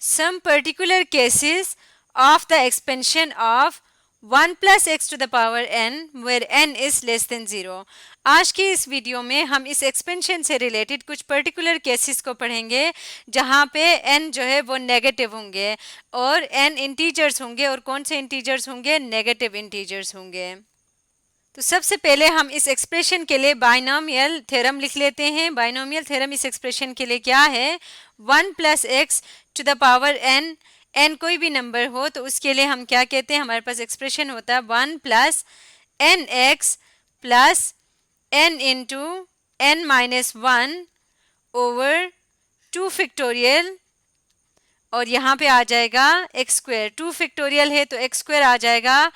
some particular cases of the expansion of 1 plus x to the power n where n is less than 0। आज की इस video में हम इस expansion से रिलेटेड कुछ पर्टिकुलर केसेस को पढ़ेंगे जहाँ पे n जो है वो नेगेटिव होंगे और n इंटीजर्स होंगे और कौन से इंटीजर्स होंगे, नेगेटिव इंटीजर्स होंगे। तो सबसे पहले हम इस एक्सप्रेशन के लिए बाइनोमियल थ्योरम लिख लेते हैं। बाइनोमियल थ्योरम इस एक्सप्रेशन के लिए क्या है, 1 plus x to the power n, n कोई भी नंबर हो तो उसके लिए हम क्या कहते हैं, हमारे पास एक्सप्रेशन होता है 1 plus n x plus n into n minus 1 over 2 factorial और यहाँ पे आ जाएगा एक्स स्क्वायर, 2 फैक्टोरियल है तो एक्स स्क्वायर आ जाएगा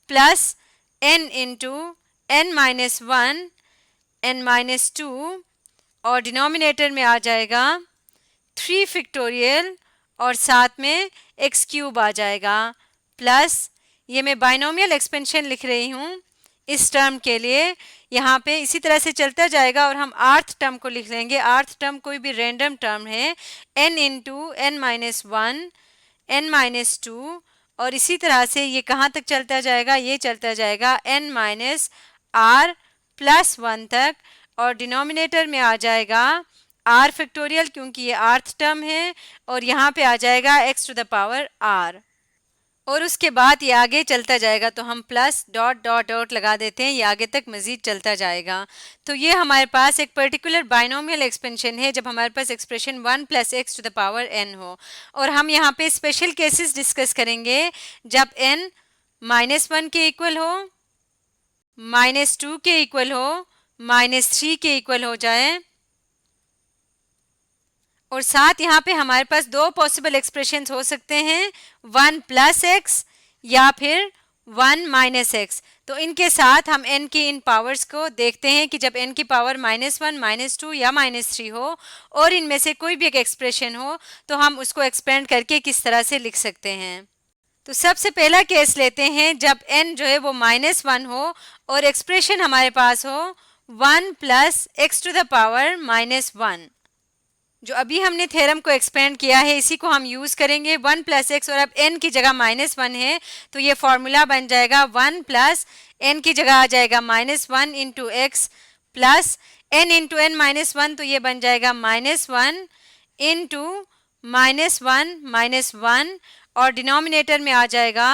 plus n into n minus 1 n minus 2 और डिनोमिनेटर में आ जाएगा 3 फैक्टोरियल और साथ में एक्स क्यूब आ जाएगा प्लस, ये मैं बाइनोमियल एक्सपेंशन लिख रही हूँ इस टर्म के लिए, यहाँ पे इसी तरह से चलता जाएगा और हम आर्थ टर्म को लिख लेंगे। आर्थ टर्म कोई भी रैंडम टर्म है, n into n minus 1 n minus 2 और इसी तरह से ये कहाँ तक चलता जाएगा, ये चलता जाएगा n माइनस r प्लस 1 तक और डिनोमिनेटर में आ जाएगा r फैक्टोरियल क्योंकि ये आर्थ टर्म है और यहाँ पे आ जाएगा x to the power r और उसके बाद ये आगे चलता जाएगा तो हम प्लस डॉट डॉट डॉट लगा देते हैं, ये आगे तक मज़ीद चलता जाएगा। तो ये हमारे पास एक पर्टिकुलर बाइनोमियल एक्सपेंशन है जब हमारे पास expression 1 plus x to the power n हो और हम यहाँ पे स्पेशल केसेस डिस्कस करेंगे जब n माइनस 1 के इक्वल हो, माइनस 2 के इक्वल हो, माइनस 3 के इक्वल हो जाए और साथ यहाँ पे हमारे पास दो पॉसिबल एक्सप्रेशंस हो सकते हैं, 1 प्लस एक्स या फिर 1 माइनस एक्स। तो इनके साथ हम n की इन पावर्स को देखते हैं कि जब n की पावर माइनस 1, माइनस 2 या माइनस 3 हो और इनमें से कोई भी एक एक्सप्रेशन हो तो हम उसको एक्सपेंड करके किस तरह से लिख सकते हैं। तो सबसे पहला केस लेते हैं जब n जो है वो माइनस 1 हो और एक्सप्रेशन हमारे पास हो 1 plus x to the power minus 1। जो अभी हमने थ्योरम को एक्सपेंड किया है इसी को हम यूज़ करेंगे, 1 प्लस एक्स और अब n की जगह माइनस 1 है तो ये फॉर्मूला बन जाएगा 1 प्लस n की जगह आ जाएगा minus 1 into x plus n into n minus 1 तो ये बन जाएगा माइनस 1 इंटू माइनस 1 माइनस 1 और डिनोमिनेटर में आ जाएगा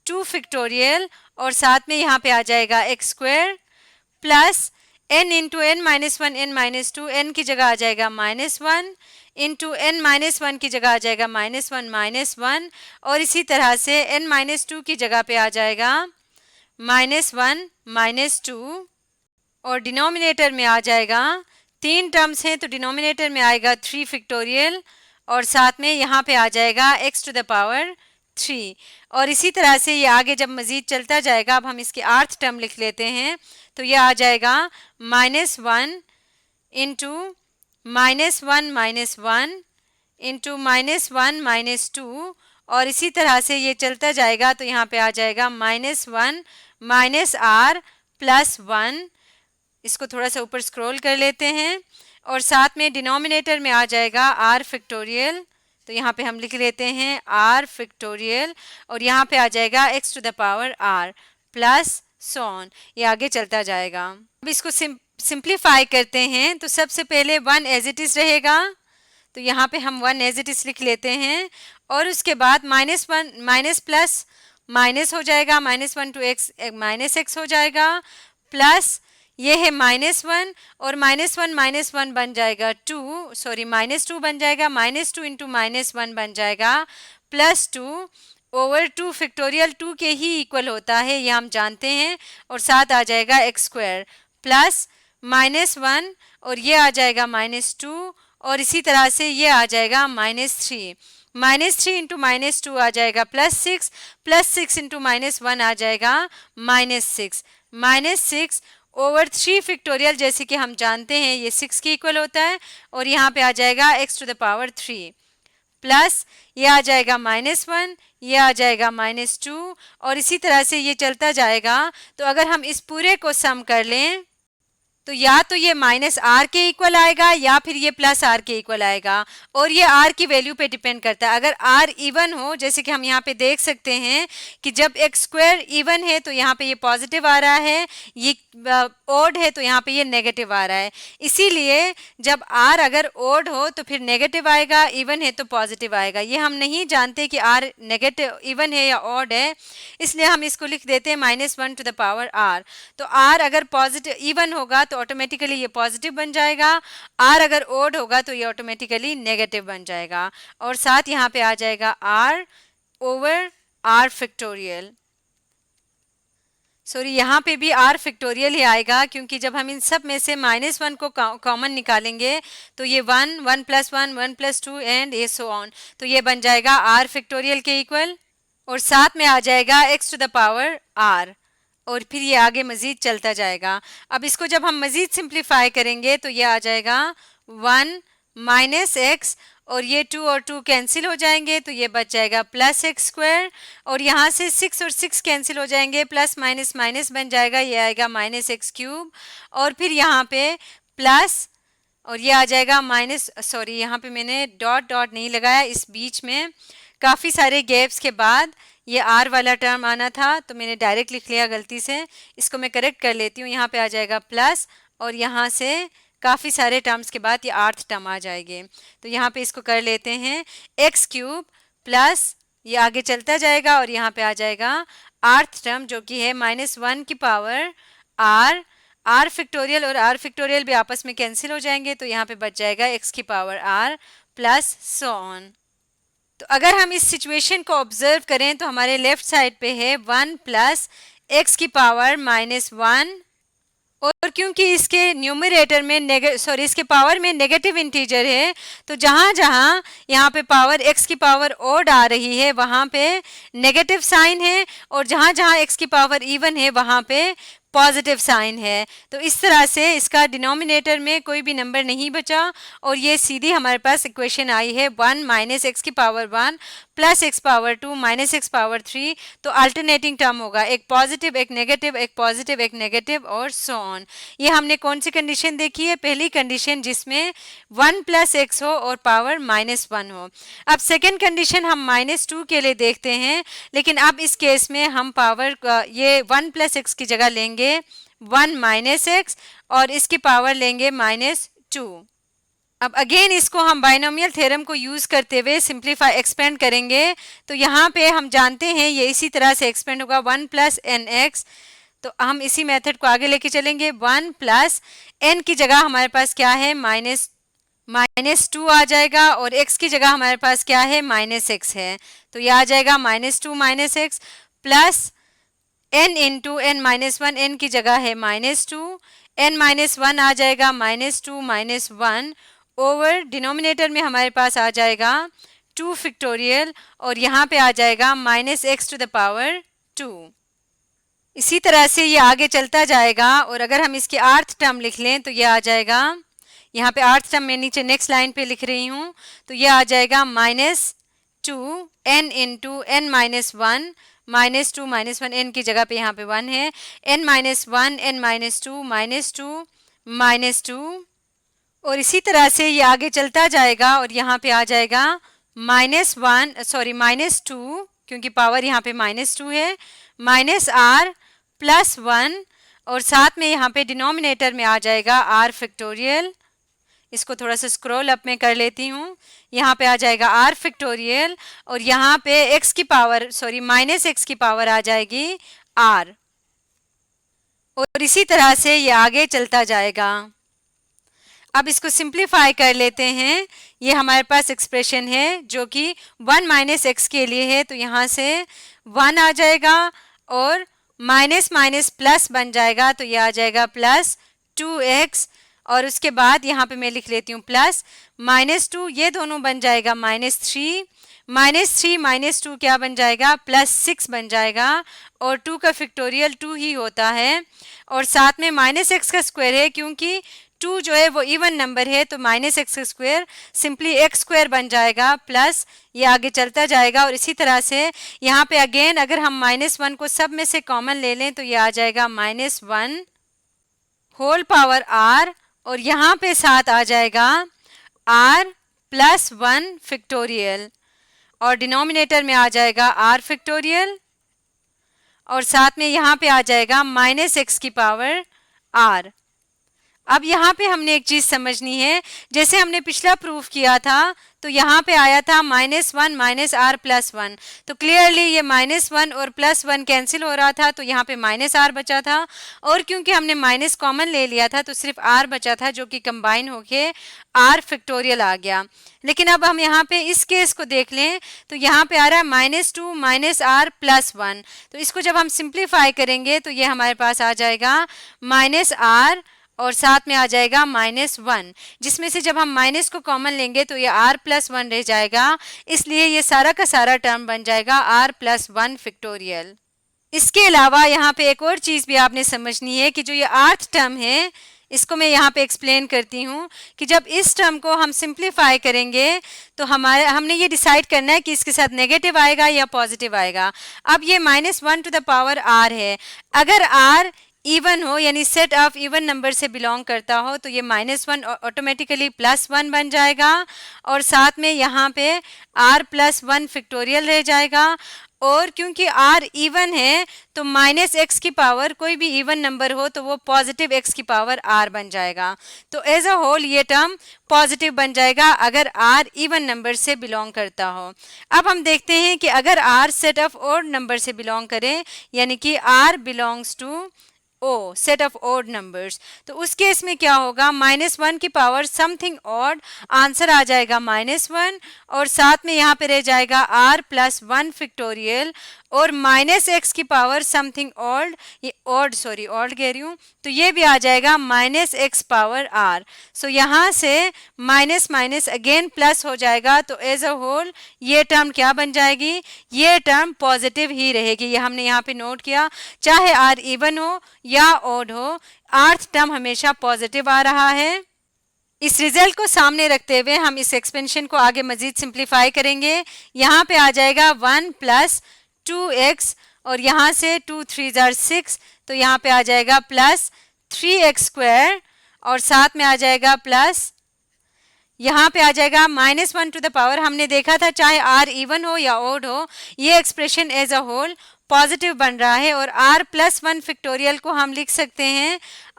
2 फैक्टोरियल और साथ में यहाँ पे आ जाएगा x square plus n into n minus 1 n minus 2, n की जगह आ जाएगा माइनस 1 इंटू n माइनस 1 की जगह आ जाएगा माइनस 1 माइनस 1 और इसी तरह से n माइनस 2 की जगह पे आ जाएगा माइनस 1 माइनस 2 और डिनोमिनेटर में आ जाएगा, 3 टर्म्स हैं तो डिनोमिनेटर में आएगा 3 फैक्टोरियल और साथ में यहाँ पे आ जाएगा x टू द पावर 3 और इसी तरह से ये आगे जब मज़ीद चलता जाएगा, अब हम इसके आर्थ टर्म लिख लेते हैं तो ये आ जाएगा minus 1 into minus 1 minus 1 into minus 1 minus 2 और इसी तरह से ये चलता जाएगा तो यहाँ पे आ जाएगा माइनस 1 माइनस r प्लस 1। इसको थोड़ा सा ऊपर स्क्रॉल कर लेते हैं और साथ में डिनोमिनेटर में आ जाएगा r फैक्टोरियल तो यहाँ पे हम लिख लेते हैं r फैक्टोरियल और यहाँ पे आ जाएगा x to the power r plus so on, ये आगे चलता जाएगा। अब इसको सिंप्लीफाई करते हैं तो सबसे पहले 1 एज इट इज़ रहेगा तो यहाँ पे हम 1 एज इट इज़ लिख लेते हैं और उसके बाद माइनस 1 माइनस प्लस माइनस हो जाएगा, minus 1 to x minus x हो जाएगा प्लस ये है माइनस 1 और माइनस 1 बन जाएगा 2, सॉरी माइनस 2 बन जाएगा, माइनस 2 इंटू माइनस 1 बन जाएगा प्लस 2 ओवर 2 फैक्टोरियल 2 के ही इक्वल होता है ये हम जानते हैं और साथ आ जाएगा एक्स स्क्वायर प्लस माइनस 1 और ये आ जाएगा माइनस 2 और इसी तरह से ये आ जाएगा माइनस 3, माइनस 3 इंटू माइनस 2 आ जाएगा प्लस 6 इंटू माइनस 1 आ जाएगा माइनस 6 ओवर 3 फैक्टोरियल जैसे कि हम जानते हैं ये 6 के इक्वल होता है और यहाँ पे आ जाएगा x to the power 3 plus ये आ जाएगा माइनस 1, ये आ जाएगा माइनस 2 और इसी तरह से ये चलता जाएगा। तो अगर हम इस पूरे को सम कर लें तो या तो ये माइनस आर के इक्वल आएगा या फिर ये प्लस आर के इक्वल आएगा, और ये आर की वैल्यू पे डिपेंड करता है। अगर आर इवन हो, जैसे कि हम यहाँ पे देख सकते हैं कि जब एक्स स्क्वायर इवन है तो यहाँ पे ये पॉजिटिव आ रहा है, ये ओड है तो यहाँ पे ये नेगेटिव आ रहा है। इसीलिए जब आर अगर ओड हो तो फिर नेगेटिव आएगा, इवन है तो पॉजिटिव आएगा। ये हम नहीं जानते कि आर नेगेटिव इवन है या ओड है, इसलिए हम इसको लिख देते हैं -1 टू द पावर आर। तो आर अगर पॉजिटिव इवन होगा तो ऑटोमेटिकली ये पॉजिटिव बन जाएगा, आर अगर ओड होगा तो ये ऑटोमेटिकली नेगेटिव बन जाएगा, और साथ यहाँ पे आ जाएगा r over r factorial. Sorry, यहाँ पे भी आर फैक्टोरियल ही आएगा, क्योंकि जब हम इन सब में से -1 को कॉमन निकालेंगे तो ये 1, 1 + 1, 1 + 2 एंड ए सो ऑन, तो ये बन जाएगा आर फैक्टोरियल के इक्वल, और साथ में आ जाएगा x to the power r, और फिर ये आगे मज़ीद चलता जाएगा। अब इसको जब हम मज़ीद सिंप्लीफाई करेंगे तो ये आ जाएगा 1 - x, और ये 2 और 2 कैंसिल हो जाएंगे तो ये बच जाएगा +x², और यहाँ से 6 और 6 कैंसिल हो जाएंगे, प्लस माइनस माइनस बन जाएगा, ये आएगा -x³, और फिर यहाँ पे प्लस, और ये आ जाएगा माइनस, सॉरी यहाँ पे मैंने डॉट डॉट नहीं लगाया, इस बीच में काफ़ी सारे गैप्स के बाद ये आर वाला टर्म आना था तो मैंने डायरेक्ट लिख लिया गलती से, इसको मैं करेक्ट कर लेती हूँ। यहाँ पे आ जाएगा प्लस, और यहाँ से काफ़ी सारे टर्म्स के बाद ये 8th टर्म आ जाएंगे, तो यहाँ पे इसको कर लेते हैं x³ प्लस, ये आगे चलता जाएगा और यहाँ पे आ जाएगा 8th टर्म जो कि है -1 की पावर r, r फैक्टोरियल और r फैक्टोरियल भी आपस में कैंसिल हो जाएंगे, तो यहाँ पे बच जाएगा x की power r plus so on. तो अगर हम इस सिचुएशन को ऑब्जर्व करें तो हमारे लेफ्ट साइड पे है 1 + x की पावर -1, और क्योंकि इसके न्यूमरेटर में इसके पावर में नेगेटिव इंटीजर है, तो जहाँ जहाँ यहाँ पे पावर x की पावर ओड आ रही है वहाँ पे नेगेटिव साइन है, और जहाँ जहाँ x की पावर इवन है वहाँ पे पॉजिटिव साइन है। तो इस तरह से इसका डिनोमिनेटर में कोई भी नंबर नहीं बचा, और ये सीधी हमारे पास इक्वेशन आई है 1 - x की power 1 + x power 2 - x power 3। तो अल्टरनेटिंग टर्म होगा, एक पॉजिटिव एक नेगेटिव, एक पॉजिटिव एक नेगेटिव, और सो ऑन। ये हमने कौन सी कंडीशन देखी है? पहली कंडीशन जिसमें 1 + x हो और पावर -1 हो। अब सेकेंड कंडीशन हम -2 के लिए देखते हैं, लेकिन अब इस केस में हम पावर ये 1 + x की जगह लेंगे 1 - x, और इसकी पावर लेंगे -2। अब अगेन इसको हम बाइनोमियल थ्योरम को यूज करते हुए सिंप्लीफाई एक्सपेंड करेंगे, तो यहाँ पे हम जानते हैं ये इसी तरह से एक्सपेंड होगा 1 + nx, तो हम इसी मेथड को आगे लेके चलेंगे। 1 + n की जगह हमारे पास क्या है? -2 आ जाएगा, और x की जगह हमारे पास क्या है? -x है, तो ये आ जाएगा -2 - x plus n × n-1, n की जगह है -2, n-1 आ जाएगा -2 - 1 ओवर डिनोमिनेटर में हमारे पास आ जाएगा 2 फैक्टोरियल, और यहाँ पे आ जाएगा -x टू द पावर 2। इसी तरह से ये आगे चलता जाएगा, और अगर हम इसकी 8th टर्म लिख लें तो ये आ जाएगा, यहाँ पे 8th टर्म मैं नीचे नेक्स्ट लाइन पे लिख रही हूँ, तो ये आ जाएगा -2 n × n-1 -2 - 1, n की जगह पे यहाँ पे 1 है, n-1 n-2 -2 और इसी तरह से ये आगे चलता जाएगा, और यहाँ पे आ जाएगा -2, क्योंकि पावर यहाँ पे -2 है, -r + 1, और साथ में यहाँ पे डिनोमिनेटर में आ जाएगा r फैक्टोरियल। इसको थोड़ा सा स्क्रॉल अप में कर लेती हूँ, यहाँ पे आ जाएगा r फैक्टोरियल, और यहाँ पे x की पावर -x की पावर आ जाएगी r, और इसी तरह से ये आगे चलता जाएगा। अब इसको सिंप्लीफाई कर लेते हैं। ये हमारे पास एक्सप्रेशन है जो कि 1 - x के लिए है, तो यहाँ से 1 आ जाएगा और माइनस माइनस प्लस बन जाएगा, तो ये आ जाएगा +2x, और उसके बाद यहाँ पे मैं लिख लेती हूँ प्लस -2, ये दोनों बन जाएगा -3, -2 क्या बन जाएगा +6 बन जाएगा, और 2 का फैक्टोरियल 2 ही होता है, और साथ में -x का स्क्वायर है, क्योंकि 2 जो है वो इवन नंबर है, तो -x का स्क्वायर सिंपली x² बन जाएगा, प्लस ये आगे चलता जाएगा। और इसी तरह से यहाँ पे अगेन अगर हम -1 को सब में से कॉमन ले लें तो ये आ जाएगा -1 होल पावर r और यहाँ पे साथ आ जाएगा r प्लस 1 फैक्टोरियल और डिनोमिनेटर में आ जाएगा r फैक्टोरियल और साथ में यहाँ पे आ जाएगा माइनस एक्स की पावर r। अब यहाँ पे हमने एक चीज समझनी है, जैसे हमने पिछला प्रूफ किया था तो यहाँ पे आया था -1 माइनस आर प्लस 1, तो क्लियरली ये -1 और +1 कैंसिल हो रहा था तो यहाँ पे -r बचा था और क्योंकि हमने माइनस कॉमन ले लिया था तो सिर्फ r बचा था जो कि कंबाइन होके r फैक्टोरियल आ गया। लेकिन अब हम यहाँ पे इस केस को देख लें तो यहाँ पे आ रहा है -2 माइनस r प्लस 1, तो इसको जब हम सिंप्लीफाई करेंगे तो ये हमारे पास आ जाएगा -r और साथ में आ जाएगा -1, जिसमें से जब हम माइनस को कॉमन लेंगे तो ये r प्लस 1 रह जाएगा, इसलिए ये सारा का सारा टर्म बन जाएगा r प्लस 1 फैक्टोरियल। इसके अलावा यहाँ पे एक और चीज़ भी आपने समझनी है कि जो ये आर्थ टर्म है इसको मैं यहाँ पे एक्सप्लेन करती हूँ कि जब इस टर्म को हम सिंप्लीफाई करेंगे तो हमने ये डिसाइड करना है कि इसके साथ नेगेटिव आएगा या पॉजिटिव आएगा। अब ये -1 टू द पावर r है, अगर r इवन हो यानी सेट ऑफ इवन नंबर से बिलोंग करता हो तो ये -1 ऑटोमेटिकली +1 बन जाएगा और साथ में यहाँ पे r प्लस 1 फैक्टोरियल रह जाएगा और क्योंकि r इवन है तो -x की पावर कोई भी इवन नंबर हो तो वो पॉजिटिव x की पावर r बन जाएगा। तो एज अ होल ये टर्म पॉजिटिव बन जाएगा अगर r इवन नंबर से बिलोंग करता हो। अब हम देखते हैं कि अगर r set of odd number से बिलोंग करे यानी कि r belongs to O set of odd numbers, तो उस केस में क्या होगा, -1 की पावर समथिंग ऑड, आंसर आ जाएगा -1 और साथ में यहाँ पे रह जाएगा r प्लस 1 फैक्टोरियल और -x की पावर समथिंग ऑड, ये ऑड कह रही हूँ, तो ये भी आ जाएगा -x पावर r। सो यहाँ से माइनस माइनस अगेन प्लस हो जाएगा, तो एज अ होल ये टर्म क्या बन जाएगी, ये टर्म पॉजिटिव ही रहेगी। ये हमने यहाँ पे नोट किया, चाहे r इवन हो या ऑड हो, आर्थ टर्म हमेशा पॉजिटिव आ रहा है। इस रिजल्ट को सामने रखते हुए हम इस एक्सपेंशन को आगे मजीद सिंप्लीफाई करेंगे। यहाँ पे आ जाएगा 1 प्लस 2x और यहाँ से 2 3 are 6, तो यहाँ पे आ जाएगा प्लस 3x स्क्वायर और साथ में आ जाएगा प्लस यहाँ पे आ जाएगा -1 टू द पावर, हमने देखा था चाहे r इवन हो या ऑड हो ये expression as a whole positive बन रहा है और r प्लस 1 फैक्टोरियल को हम लिख सकते हैं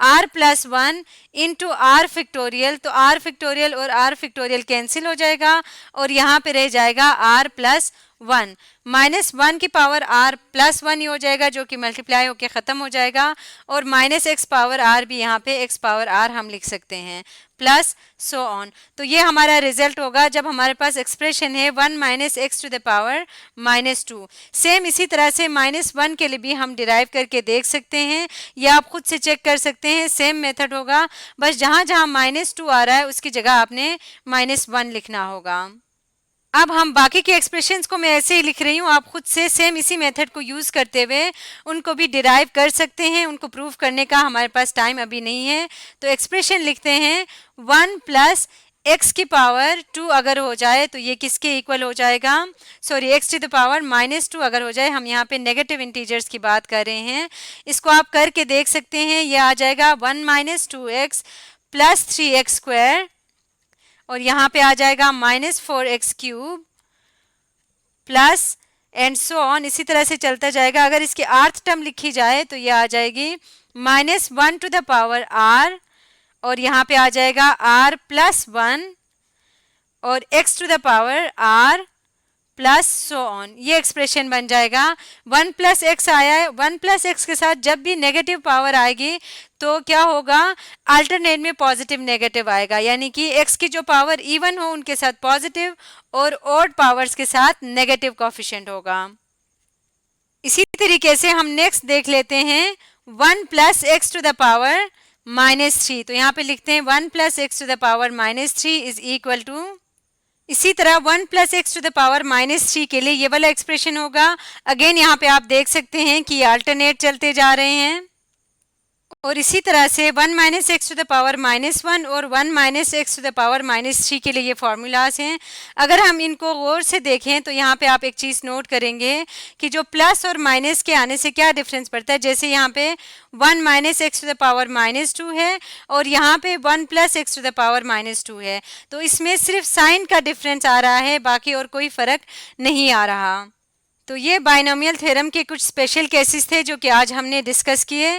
r plus 1 into r factorial, तो r फैक्टोरियल और r फैक्टोरियल कैंसिल हो जाएगा और यहाँ पे रह जाएगा r प्लस 1, -1 की पावर r प्लस 1 ही हो जाएगा जो कि मल्टीप्लाई होके ख़त्म हो जाएगा और -x पावर r भी यहाँ पे x पावर r हम लिख सकते हैं प्लस सो ऑन। तो ये हमारा रिजल्ट होगा जब हमारे पास एक्सप्रेशन है 1 minus x to the power -2। Same इसी तरह से -1 के लिए भी हम डिराइव करके देख सकते हैं या आप खुद से चेक कर सकते हैं, सेम मेथड होगा, बस जहाँ जहाँ -2 आ रहा है उसकी जगह आपने -1 लिखना होगा। अब हम बाकी के एक्सप्रेशंस को मैं ऐसे ही लिख रही हूँ, आप खुद से सेम इसी मेथड को यूज़ करते हुए उनको भी डिराइव कर सकते हैं। उनको प्रूव करने का हमारे पास टाइम अभी नहीं है, तो एक्सप्रेशन लिखते हैं 1 प्लस x की पावर 2 अगर हो जाए तो ये किसके इक्वल हो जाएगा, sorry x to the power -2 अगर हो जाए, हम यहाँ पे नेगेटिव इंटीजर्स की बात कर रहे हैं, इसको आप करके देख सकते हैं। ये आ जाएगा 1 minus 2x plus 3x square और यहाँ पे आ जाएगा -4x cube plus and so on, इसी तरह से चलता जाएगा। अगर इसकी आर्थ टर्म लिखी जाए तो ये आ जाएगी -1 टू द पावर r और यहाँ पे आ जाएगा r प्लस 1 और x to the power r plus so on, ये एक्सप्रेशन बन जाएगा। 1 प्लस एक्स आया है, 1 प्लस एक्स के साथ जब भी नेगेटिव पावर आएगी तो क्या होगा, अल्टरनेट में पॉजिटिव नेगेटिव आएगा, यानी कि x की जो पावर इवन हो उनके साथ पॉजिटिव और ऑड पावर्स के साथ नेगेटिव कोएफिशिएंट होगा। इसी तरीके से हम नेक्स्ट देख लेते हैं 1 plus x to the power -3, तो यहाँ पे लिखते हैं 1 plus x to the power -3 is equal to, इसी तरह 1 plus x to the power -3 के लिए ये वाला एक्सप्रेशन होगा। अगेन यहाँ पे आप देख सकते हैं कि अल्टरनेट चलते जा रहे हैं और इसी तरह से 1 minus x to the power -1 और 1 minus x to the power -3 के लिए ये फार्मूलाज हैं। अगर हम इनको गौर से देखें तो यहाँ पे आप एक चीज़ नोट करेंगे कि जो प्लस और माइनस के आने से क्या डिफरेंस पड़ता है। जैसे यहाँ पे 1 minus x to the power -2 है और यहाँ पे 1 plus x to the power -2 है, तो इसमें सिर्फ साइन का डिफरेंस आ रहा है, बाकी और कोई फ़र्क नहीं आ रहा। तो ये बाइनोमियल थ्योरम के कुछ स्पेशल केसेस थे जो कि आज हमने डिस्कस किए।